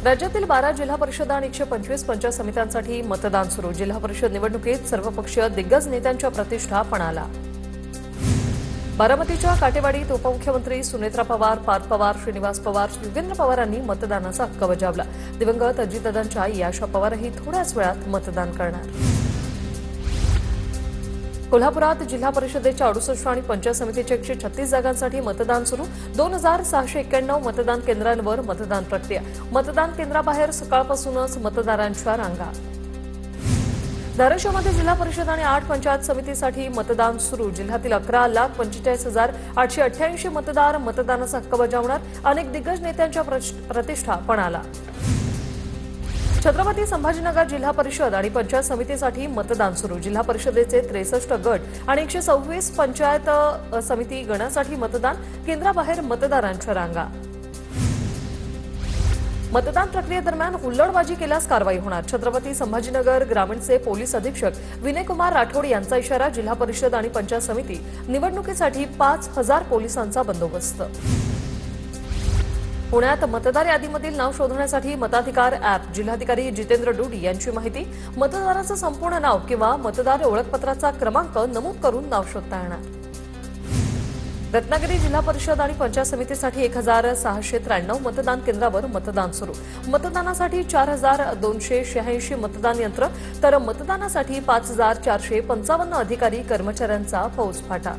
राज्यातील 12 जिल्हा परिषद आणि 125 पंचायत समित्यांसाठी मतदान सुरू। जिल्हा परिषद निवडणुकीत सर्वपक्षीय दिग्गज नेत्यांच्या प्रतिष्ठा पणाला। बारामतीच्या काटेवाडीत उपमुख्यमंत्री सुनेत्रा पवार, पार्थ पवार, श्रीनिवास पवार, युगेंद्र पवारांनी मतदानाचा हक्क बजावला। दिवंगत अजितदादांच्या आई आशा पवारही थोड्याच वेळात मतदान करणार। कोल्हापुरात जिल्हा परिषदेच्या 68 आणि पंचायत समितीच्या 136 जागांसाठी मतदान सुरू। 2691 मतदान केंद्रांवर मतदान प्रक्रिया। मतदान केंद्राबाहेर सकाळपासूनच मतदारांच्या रांगा। धाराशिवमध्ये जिल्हा परिषद आणि 8 पंचायत समितीसाठी मतदान सुरू। जिल्ह्यातील 11,45,888 मतदार मतदानाचा हक्क बजावणार। अनेक दिग्गज नेत्यांच्या प्रतिष्ठा पणाला। छत्रपती संभाजीनगर जिल्हा परिषद आणि पंचायत समितीसाठी मतदान सुरू। जिल्हा परिषदेचे 63 गट आणि 126 पंचायत समिती गणासाठी मतदान केंद्राबाहेर मतदारांच्या रांगा। मतदान प्रक्रियेदरम्यान हुल्लडबाजी केल्यास कारवाई होणार। छत्रपती संभाजीनगर ग्रामीणचे पोलीस अधीक्षक विनयकुमार राठोड यांचा इशारा। जिल्हा परिषद आणि पंचायत समिती निवडणुकीसाठी 5000 पोलिसांचा बंदोबस्त। पुण्यात मतदार यादीमधील नाव शोधण्यासाठी मताधिकार अॅप। जिल्हाधिकारी जितेंद्र डुडी यांची माहिती। मतदाराचं संपूर्ण नाव किंवा मतदार ओळखपत्राचा क्रमांक नमूद करून नाव शोधता येणार। रत्नागिरी जिल्हा परिषद आणि पंचायत समितीसाठी 1693 मतदान केंद्रावर मतदान सुरू। मतदानासाठी 4286 मतदान यंत्र तर मतदानासाठी 5455 अधिकारी कर्मचाऱ्यांचा फौजफाटा।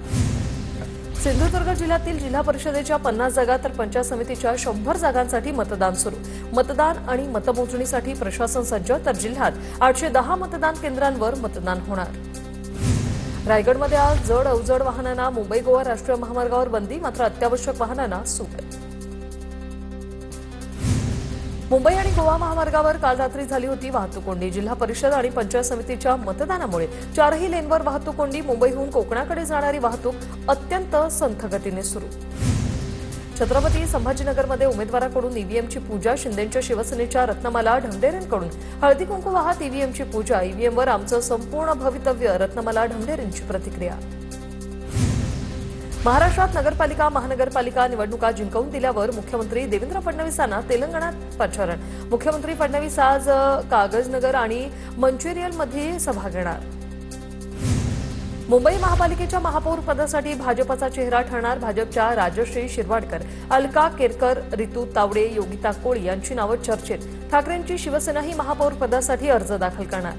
सिंधुदुर्ग जिल्ह्यातील जिल्हा परिषदेच्या 50 जागा तर पंचायत समितीच्या 100 जागांसाठी मतदान सुरू। मतदान आणि मतमोजणीसाठी प्रशासन सज्ज तर जिल्ह्यात 810 मतदान केंद्रांवर मतदान होणार। रायगडमध्ये आज जड अवजड वाहनांना मुंबई गोवा राष्ट्रीय महामार्गावर बंदी, मात्र अत्यावश्यक वाहनांना सूट। मुंबई आणि गोवा महामार्गावर काल रात्री झाली होती वाहतूक कोंडी। जिल्हा परिषद आणि पंचायत समितीच्या मतदानामुळे 4ही लेनवर वाहतूक कोंडी। मुंबईहून कोकणाकडे जाणारी वाहतूक अत्यंत संथ गतीने सुरू। छत्रपती संभाजीनगरमध्ये उमेदवाराकडून ईव्हीएमची पूजा। शिंदेंच्या शिवसेनेच्या रत्नमाला ढमढेरेंकडून हळदी कुंकू वाहत ईव्हीएमची पूजा। ईव्हीएमवर आमचं संपूर्ण भवितव्य, रत्नमाला ढमढेरेंची प्रतिक्रिया। महाराष्ट्रात नगरपालिका महानगरपालिका निवडणुका जिंकवून दिल्यावर मुख्यमंत्री देवेंद्र फडणवीसांना तेलंगणात प्रचारण। मुख्यमंत्री फडणवीस आज कागजनगर आणि मंचिरियलमध्ये सभा घेणार। मुंबई महापालिकेच्या महापौर पदासाठी भाजपचा चेहरा ठरणार। भाजपच्या राजश्री शिरवाडकर, अलका केरकर, रितू तावडे, योगिता कोळी यांची नावं चर्चेत। ठाकरेंची शिवसेनाही महापौर पदासाठी अर्ज दाखल करणार।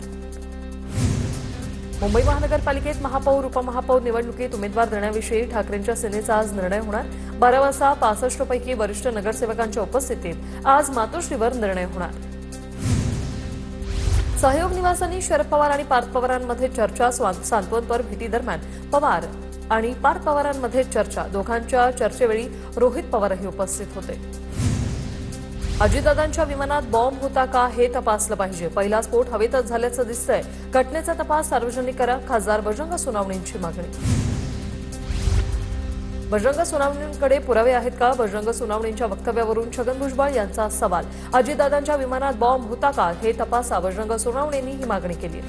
मुंबई महानगरपालिकेत महापौर उपमहापौर निवडणुकीत उमेदवार देण्याविषयी ठाकरेंच्या सेनेचा आज निर्णय होणार। 12 वाजता 65 पैकी वरिष्ठ नगरसेवकांच्या उपस्थितीत आज मातोश्रीवर निर्णय होणार। सहयोग निवासांनी शरद पवार आणि पार्थ पवारांमध्ये चर्चा। सांत्वनपर भेटीदरम्यान पवार आणि पार्थ पवारांमध्ये चर्चा। दोघांच्या चर्चेवेळी रोहित पवारही उपस्थित होते। अजितदादांच्या विमानात बॉम्ब होता का हे तपासलं पाहिजे। पहिला स्फोट हवेतच झाल्याचं दिसतंय। घटनेचा तपास सार्वजनिक करा। खासदार बजरंग सोनावणेंची मागणी। बजरंग सोनावणेंकडे पुरावे आहेत का? बजरंग सोनावणेंच्या वक्तव्यावरून छगन भुजबळ यांचा सवाल। अजितदादांच्या विमानात बॉम्ब होता का हे तपासा। बजरंग सोनावणेंनी ही मागणी केली।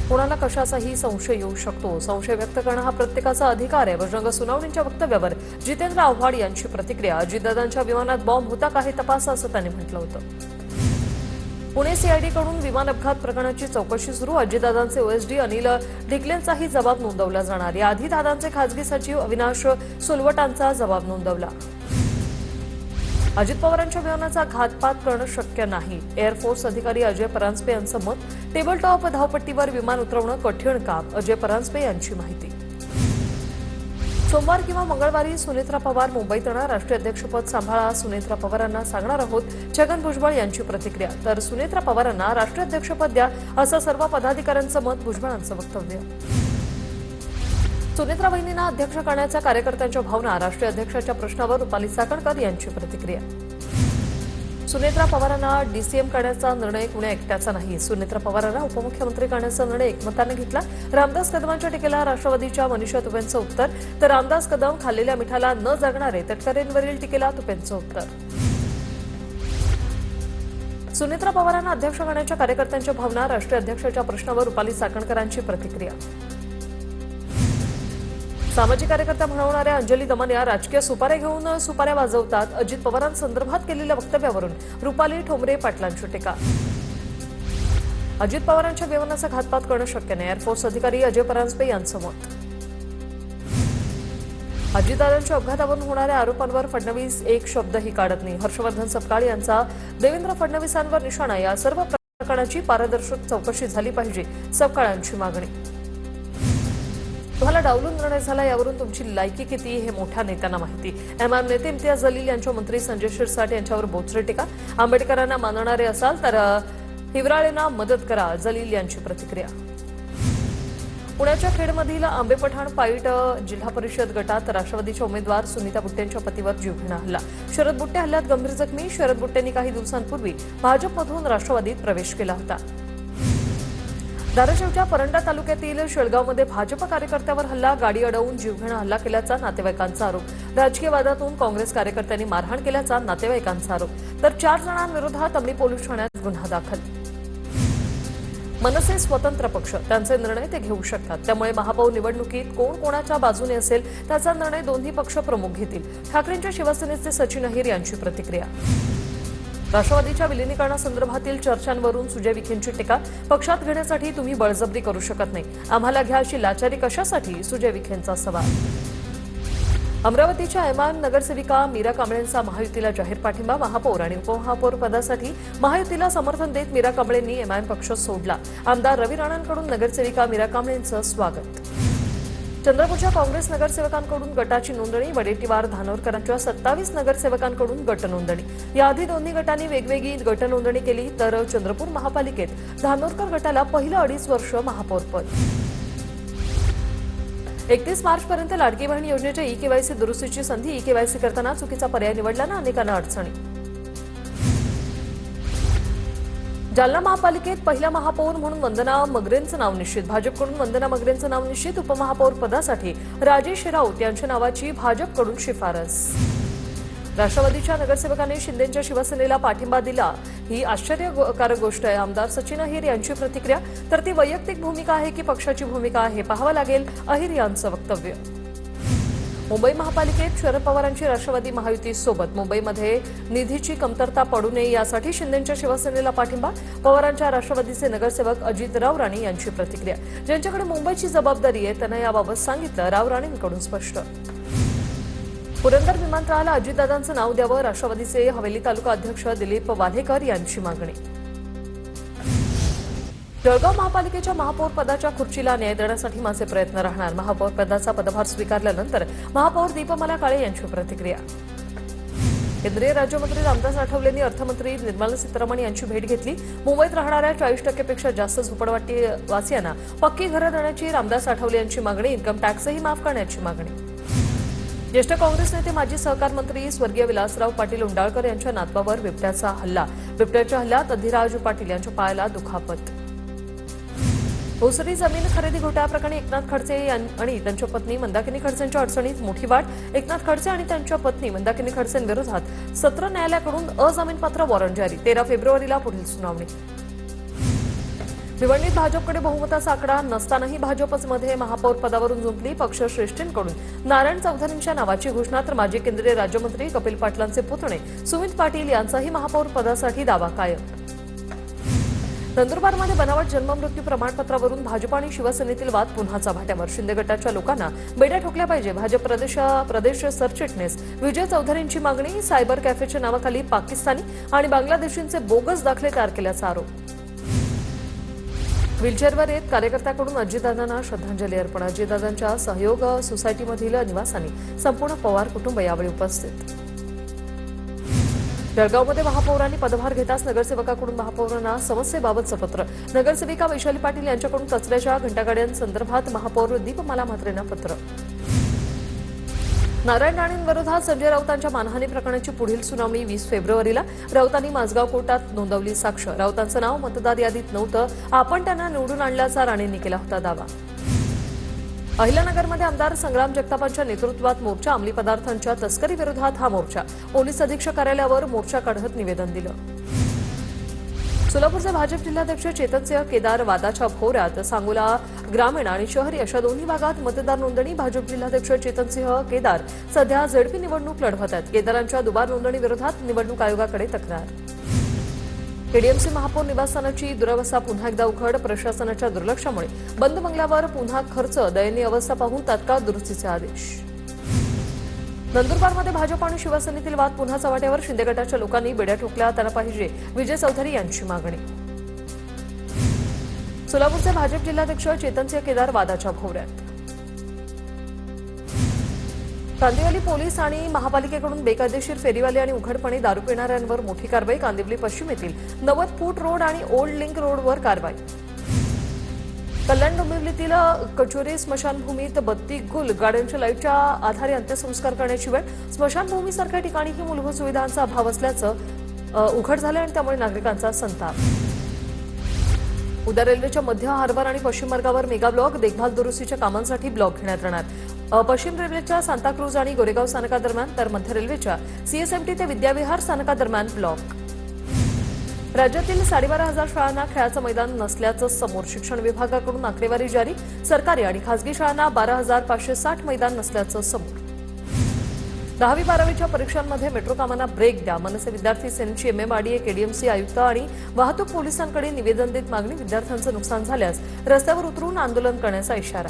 कोणाला कशाचाही संशय येऊ शकतो। संशय व्यक्त करणं हा प्रत्येकाचा अधिकार आहे। बजरंग सोनावणेंच्या वक्तव्यावर जितेंद्र आव्हाड यांची प्रतिक्रिया। अजितदादांच्या विमानात बॉम्ब होता का हे तपासा असं त्यांनी म्हटलं होतं। पुणे सीआयडीकडून विमान अपघात प्रकरणाची चौकशी सुरू। अजितदादांचे ओएसडी अनिल ढिकलेंचाही जबाब नोंदवला जाणार। याआधी दादांचे खासगी सचिव अविनाश सुलवटांचा जबाब नोंदवला। अजित पवारांच्या विमानाचा घातपात करणं शक्य नाही। एअरफोर्स अधिकारी अजय परांजपे यांचं मत। टेबल टॉप धावपट्टीवर विमान उतरवणं कठीण काम, अजय परांजपे यांची माहिती। सोमवार किंवा मंगळवारी सुनेत्रा पवार मुंबईत येणार। राष्ट्रीय अध्यक्षपद सांभाळा, सुनेत्रा पवारांना सांगणार आहोत, छगन भुजबळ यांची प्रतिक्रिया। तर सुनेत्रा पवारांना राष्ट्रीय अध्यक्षपद द्या असं सर्व पदाधिकाऱ्यांचं मत, भुजबळांचं वक्तव्य। सुनेत्रा वहिनींना अध्यक्ष करण्याच्या कार्यकर्त्यांच्या भावना। राष्ट्रीय अध्यक्षाच्या प्रश्नावर रुपाली चाकणकर यांची प्रतिक्रिया। सुनेत्रा पवारांना डीसीएम करण्याचा निर्णय कुण्या एकट्याचा नाही। सुनेत्रा पवारांना उपमुख्यमंत्री करण्याचा निर्णय एकमताने घेतला। रामदास कदमांच्या टीकेला राष्ट्रवादीच्या मनीषा तुपेंचं उत्तर। तर रामदास कदम खाल्लेल्या मिठाला न जगणारे, तटकरेंवरील टीकेला तुपेंचं उत्तर। सुनेत्रा पवारांना अध्यक्ष करण्याच्या कार्यकर्त्यांच्या भावना। राष्ट्रीय अध्यक्षाच्या प्रश्नावर रुपाली चाकणकरांची प्रतिक्रिया। सामाजिक कार्यकर्त्या म्हणवणाऱ्या अंजली दमन या राजकीय सुपाऱ्या घेऊन सुपाऱ्या वाजवतात. अजित पवारांसंदर्भात केलेल्या वक्तव्यावरून रुपाली ठोंबरे पाटलांची टीका. अजित पवारांच्या विमानाचा घातपात करणं शक्य नाही, एअरफोर्स अधिकारी अजय परांजपे यांचं मत. अजितदादांच्या अपघातावरून होणाऱ्या आरोपांवर फडणवीस एक शब्दही काढत नाही. हर्षवर्धन सपकाळ यांचा देवेंद्र फडणवीसांवर निशाणा. या सर्व प्रकरणाची पारदर्शक चौकशी झाली पाहिजे, सपकाळांची मागणी. तुम्हाला डावलून निर्णय झाला, यावरून तुमची लायकी किती हे मोठ्या नेत्यांना माहिती. एमआयएम नेते इम्तियाज जलील यांच्या मंत्री संजय शिरसाट यांच्यावर बोचरी टीका. आंबेडकरांना मानणारे असाल तर हिवराळेंना मदत करा, जलील यांची प्रतिक्रिया. पुण्याच्या खेडमधील आंबेपठाण पाईट जिल्हा परिषद गटात राष्ट्रवादीच्या उमेदवार सुनीता बुट्टेंच्या पतीवर जीवघेणा हल्ला. शरद बुट्टे हल्ल्यात गंभीर जखमी. शरद बुट्टेंनी काही दिवसांपूर्वी भाजपमधून राष्ट्रवादीत प्रवेश केला होता. धाराशिवच्या परंडा तालुक्यातील शेळगावमध्ये भाजप कार्यकर्त्यावर हल्ला. गाडी अडवून जीवघेणा हल्ला केल्याचा नातेवाईकांचा आरोप. राजकीय वादातून काँग्रेस कार्यकर्त्यांनी मारहाण केल्याचा नातेवाईकांचा आरोप. तर 4 जणांविरोधात अंमली पोलीस ठाण्यात गुन्हा दाखल. मनसे स्वतंत्र पक्ष, त्यांचे निर्णय ते घेऊ शकतात. त्यामुळे महापौर निवडणुकीत कोण कोणाच्या बाजूने असेल त्याचा निर्णय दोन्ही पक्ष प्रमुख घेतील. ठाकरेंच्या शिवसेनेचे सचिन अहिर यांची प्रतिक्रिया. राष्ट्रवादीच्या विलिनीकरणासंदर्भातील चर्चांवरून सुजय विखेंची टीका. पक्षात घेण्यासाठी तुम्ही बळजबरी करू शकत नाही, आम्हाला घ्या अशी लाचारी कशासाठी, सुजय विखेंचा सवाल. अमरावतीच्या एमआयएम नगरसेविका मीरा कांबळेंचा महायुतीला जाहीर पाठिंबा. महापौर आणि उपमहापौर पदासाठी महायुतीला समर्थन देत मीरा कांबळेंनी एमआयएम पक्ष सोडला. आमदार रवी राणांकडून नगरसेविका मीरा कांबळेंचं स्वागत. चंद्रपूरच्या काँग्रेस नगरसेवकांकडून गटाची नोंदणी. वडेट्टीवार धानोरकरांच्या 27 नगरसेवकांकडून गट नोंदणी. याआधी दोन्ही गटांनी वेगवेगळी गट नोंदणी केली, तर चंद्रपूर महापालिकेत धानोरकर गटाला पहिलं 2.5 वर्ष महापौरपद. 31 मार्चपर्यंत लाडकी बहीण योजनेच्या ई-केवायसी दुरुस्तीची संधी. ई-केवायसी करताना चुकीचा पर्याय निवडल्यानं अनेकांना अडचणी. जालना महापालिकेत पहिल्या महापौर म्हणून वंदना मगरेंचं नाव निश्चित. भाजपकडून वंदना मगरेंचं नाव निश्चित. उपमहापौर पदासाठी राजेश राऊत यांच्या नावाची भाजपकडून शिफारस. राष्ट्रवादीच्या नगरसेवकांनी शिंदेंच्या शिवसेनेला पाठिंबा दिला, ही आश्चर्यकारक गोष्ट आहे. आमदार सचिन अहिर यांची प्रतिक्रिया. तर ती वैयक्तिक भूमिका आहे की पक्षाची भूमिका आहे, पाहावं लागेल, अहिर यांचं वक्तव्य. मुंबई महापालिकेत शरद पवारांची राष्ट्रवादी महायुती सोबत. मुंबईमध्ये निधीची कमतरता पडू नये यासाठी शिंदेंच्या शिवसेनेला पाठिंबा. पवारांच्या राष्ट्रवादीचे नगरसेवक अजित राव राणे यांची प्रतिक्रिया. ज्यांच्याकडे मुंबईची जबाबदारी आहे त्यांना याबाबत सांगितलं, राव राणेंकडून स्पष्ट. पुरंदर विमानतळाला अजितदादांचं नाव द्यावं. राष्ट्रवादीचे हवेली तालुका अध्यक्ष दिलीप वाल्हेकर यांची मागणी. जळगाव महापालिकेच्या महापौर पदाच्या खुर्चीला न्याय देण्यासाठी माझे प्रयत्न राहणार. महापौर पदाचा पदभार स्वीकारल्यानंतर महापौर दीपमाला काळे यांची प्रतिक्रिया. केंद्रीय राज्यमंत्री रामदास आठवलेंनी अर्थमंत्री निर्मला सीतारामन यांची भेट घेतली. मुंबईत राहणाऱ्या 40% पेक्षा जास्त झोपडपट्टी वासियांना पक्की घरं देण्याची रामदास आठवले यांची मागणी. इन्कम टॅक्सही माफ करण्याची मागणी. ज्येष्ठ काँग्रेस नेते माजी सहकार मंत्री स्वर्गीय विलासराव पाटील उंडाळकर यांच्या नातवावर बिबट्याचा हल्ला. बिबट्याच्या हल्ल्यात अधिराज पाटील यांच्या पायाला दुखापत. भोसरी जमीन खरेदी घोटाळ्याप्रकरणी एकनाथ खडसे आणि त्यांच्या पत्नी मंदाकिनी खडसेंच्या अडचणीत मोठी वाढ. एकनाथ खडसे आणि त्यांच्या पत्नी मंदाकिनी खडसेंविरोधात सत्र न्यायालयाकडून अजामीनपात्र वॉरंट जारी. 13 फेब्रुवारीला पुढील सुनावणी. भिवंडीत भाजपकडे बहुमताचा आकडा नसतानाही भाजपमध्ये महापौर पदावरून जुंपली. पक्षश्रेष्ठींकडून नारायण चौधरींच्या नावाची घोषणा. तर माजी केंद्रीय राज्यमंत्री कपिल पाटलांचे पुतणे सुमित पाटील यांचाही महापौर पदासाठी दावा कायम. नंदुरबारमध्ये बनावट जन्ममृत्यू प्रमाणपत्रावरून भाजप आणि शिवसेनेतील वाद पुन्हा चव्हाट्यावर. शिंदे गटाच्या लोकांना बेड्या ठोकल्या पाहिजे. भाजप प्रदेश सरचिटणीस विजय चौधरींची मागणी. सायबर कॅफेच्या नावाखाली पाकिस्तानी आणि बांगलादेशींचे बोगस दाखले तयार केल्याचा आरोप. व्हीलचेअरवर येत कार्यकर्त्याकडून अजितदादांना श्रद्धांजली अर्पण. अजितदादांच्या सहयोग सोसायटीमधील निवासांनी संपूर्ण पवार कुटुंब यावेळी उपस्थित. जळगावमध्ये महापौरांनी पदभार घेताच नगरसेवकाकडून महापौरांना समस्येबाबतचं पत्र. नगरसेविका वैशाली पाटील यांच्याकडून कचऱ्याच्या घंटागाड्यांसंदर्भात महापौर दीपमाला म्हात्रेंना पत्र. नारायण राणेंविरोधात संजय राऊतांच्या मानहानी प्रकरणाची पुढील सुनावणी 20 फेब्रुवारीला. राऊतांनी माझगाव कोर्टात नोंदवली साक्ष. राऊतांचं नाव मतदार यादीत नव्हतं, आपण त्यांना निवडून आणल्याचा राणेंनी केला होता दावा. अहिल्यानगरमध्ये आमदार संग्राम जगतापांच्या नेतृत्वात मोर्चा. अंमली पदार्थांच्या तस्करीविरोधात हा मोर्चा. पोलीस अधीक्षक कार्यालयावर मोर्चा काढत निवेदन दिलं. सोलापूरचे भाजप जिल्हाध्यक्ष चेतनसिंह केदार वादाच्या भोवऱ्यात. सांगोला ग्रामीण आणि शहरी अशा दोन्ही भागात मतदार नोंदणी भाजप जिल्हाध्यक्ष चेतनसिंह केदार सध्या झेडपी निवडणूक लढवत आहेत. केदारांच्या दुबार नोंदणी विरोधात निवडणूक आयोगाकडे तक्रार. केडीएमसी महापौर निवासस्थानाची दुरवस्था पुन्हा एकदा उघड. प्रशासनाच्या दुर्लक्षामुळे बंद बंगल्यावर पुन्हा खर्च, दयनीय अवस्था पाहून तात्काळ दुरुस्तीचे आदेश. नंदुरबारमध्ये भाजप आणि शिवसेनेतील वाद पुन्हा चव्हाट्यावर. शिंदे गटाच्या लोकांनी बेड्या ठोकल्या, त्यांना पाहिजे विजय चौधरी यांची मागणी. सोलापूरचे भाजप जिल्हाध्यक्ष चेतनसिंह केदार वादाच्या भोवऱ्यात. कांदिवली पोलीस आणि महापालिकेकडून बेकायदेशीर फेरीवाले आणि उघडपणे दारू पिणाऱ्यांवर मोठी कारवाई. कांदिवली पश्चिम येथील 90 फूट रोड आणि ओल्ड लिंक रोडवर कारवाई. कल्याण डोंबिवलीतील कचोरी स्मशानभूमीत बत्ती गुल गाड्यांच्या लाईटच्या आधारे अंत्यसंस्कार करण्याची वेळ. स्मशानभूमीसारख्या ठिकाणीही मूलभूत सुविधांचा अभाव असल्याचं उघड झालं आणि त्यामुळे नागरिकांचा संताप. उद्या रेल्वेच्या मध्य हार्बर आणि पश्चिम मार्गावर मेगा ब्लॉक. देखभाल दुरुस्तीच्या कामांसाठी ब्लॉक घेण्यात येणार. पश्चिम रेल्वेच्या सांताक्रूज आणि गोरेगाव स्थानकादरम्यान तर मध्य रेल्वेच्या सीएसएमटी ते विद्याविहार स्थानकादरम्यान ब्लॉक. राज्यातील 12,500 शाळांना खेळाचं मैदान नसल्याचं समोर. शिक्षण विभागाकडून आकडेवारी जारी. सरकारी आणि खासगी शाळांना 12,560 मैदान नसल्याचं समोर. 10वी-12वीच्या परीक्षांमध्ये मेट्रो कामांना ब्रेक द्या. मनसे विद्यार्थी सेनेची एमएमआरडीए, केडीएमसी आयुक्त आणि वाहतूक पोलिसांकडे निवेदन देत मागणी. विद्यार्थ्यांचं नुकसान झाल्यास रस्त्यावर उतरून आंदोलन करण्याचा इशारा.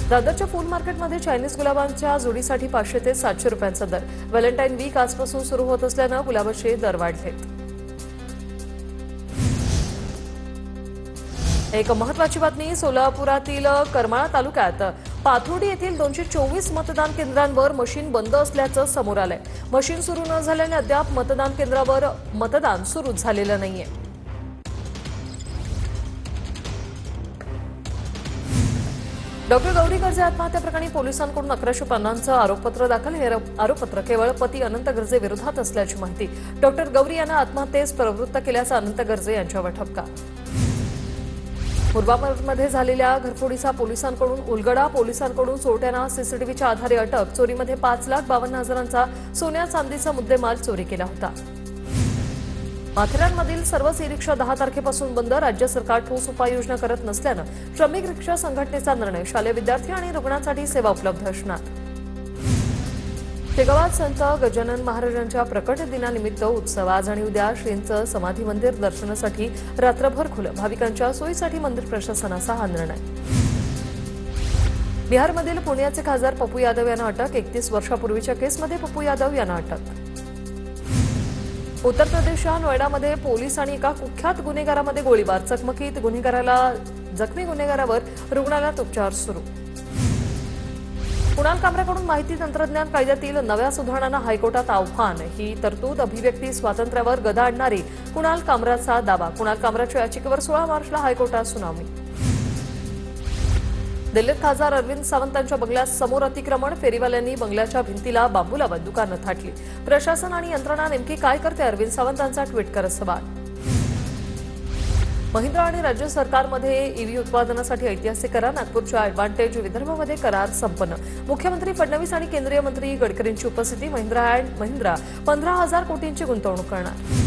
दादरच्या फूल मार्केटमध्ये चायनीज गुलाबांच्या जोडीसाठी 500 ते 700 रुपयांचा दर. व्हॅलेंटाईन वीक आजपासून सुरू होत असल्यानं गुलाबाचे दर वाढलेत. एक महत्वाची बातमी. सोलापुरातील करमाळा तालुक्यात पाथर्डी येथील 224 मतदान केंद्रांवर मशीन बंद असल्याचं समोर आलंय. मशीन सुरू न झाल्याने अद्याप मतदान केंद्रावर मतदान सुरू झालेलं नाहीये. डॉक्टर गौरी गर्जे आत्महत्या प्रकरणी पोलिसांकडून 1100 पानांचं आरोपपत्र दाखल. हे आरोपपत्र केवळ पती अनंत गर्जे विरोधात असल्याची माहिती. डॉक्टर गौरी यांना आत्महत्येस प्रवृत्त केल्याचा अनंत गर्जे यांच्यावर ठपका. मुरबाडमध्ये झालेल्या घरफोडीचा पोलिसांकडून उलगडा. पोलिसांकडून चोरट्यांना सीसीटीव्हीच्या आधारे अटक. चोरीमध्ये 5,52,000चा सोन्या चांदीचा मुद्देमाल चोरी केला होता. माथेरानमधील सर्वच ई रिक्षा 10 तारखेपासून बंद. राज्य सरकार ठोस उपाययोजना करत नसल्यानं श्रमिक रिक्षा संघटनेचा निर्णय. शालेय विद्यार्थी आणि रुग्णांसाठी सेवा उपलब्ध असणार. शेगावात संत गजानन महाराजांच्या प्रकट दिनानिमित्त उत्सव. आज आणि उद्या श्रींचं समाधी मंदिर दर्शनासाठी रात्रभर खुलं. भाविकांच्या सोयीसाठी मंदिर प्रशासनाचा हा निर्णय. बिहारमधील पुण्याचे खासदार पप्पू यादव यांना अटक. 31 वर्षापूर्वीच्या केसमध्ये पप्पू यादव यांना अटक. उत्तर प्रदेशच्या नोएडामध्ये पोलीस आणि एका कुख्यात गुन्हेगारामध्ये गोळीबार. चकमकीत जखमी गुन्हेगारावर रुग्णालयात उपचार सुरू. कुणाल कामराकडून माहिती तंत्रज्ञान कायद्यातील नव्या सुधारणांना हायकोर्टात आव्हान. ही तरतूद अभिव्यक्ती स्वातंत्र्यावर गदा आणणारी कुणाल कामराचा दावा. कुणाल कामराच्या याचिकेवर 16 मार्चला हायकोर्टात सुनावणी. दिल्लीत खासदार अरविंद सावंतांच्या बंगल्यासमोर अतिक्रमण. फेरीवाल्यांनी बंगल्याच्या भिंतीला बांबू लावत दुकानं थाटली. प्रशासन आणि यंत्रणा नेमकी काय करते? अरविंद सावंतांचा ट्विट करत सवाल. महिंद्रा आणि राज्य सरकारमध्ये ईव्ही उत्पादनासाठी ऐतिहासिक करार. नागपूरच्या ॲडव्हान्टेज विदर्भमध्ये करार संपन्न. मुख्यमंत्री फडणवीस आणि केंद्रीय मंत्री गडकरींची उपस्थिती. महिंद्रा 15,000 कोटींची गुंतवणूक करणार.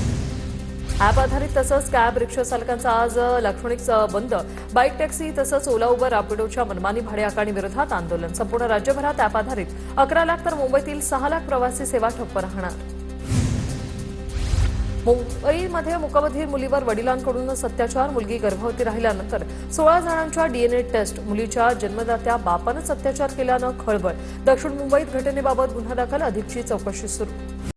ॲप आधारित तसंच कॅब रिक्षा चालकांचा आज लाक्षणिक बंद. बाईक टॅक्सी तसंच ओला उबर रॅपिडोच्या मनमानी भाडे आकारणी विरोधात आंदोलन. संपूर्ण राज्यभरात ॲप आधारित 11 लाख तर मुंबईतील 6 लाख प्रवासी सेवा ठप्प राहणार. मुंबईमध्ये मूकबधीर मुलीवर वडिलांकडूनच अत्याचार. मुलगी गर्भवती राहिल्यानंतर 16 जणांच्या डीएनए टेस्ट. मुलीच्या जन्मदात्या बापानंच अत्याचार केल्यानं खळबळ. दक्षिण मुंबईत घटनेबाबत गुन्हा दाखल. अधिकची चौकशी सुरू.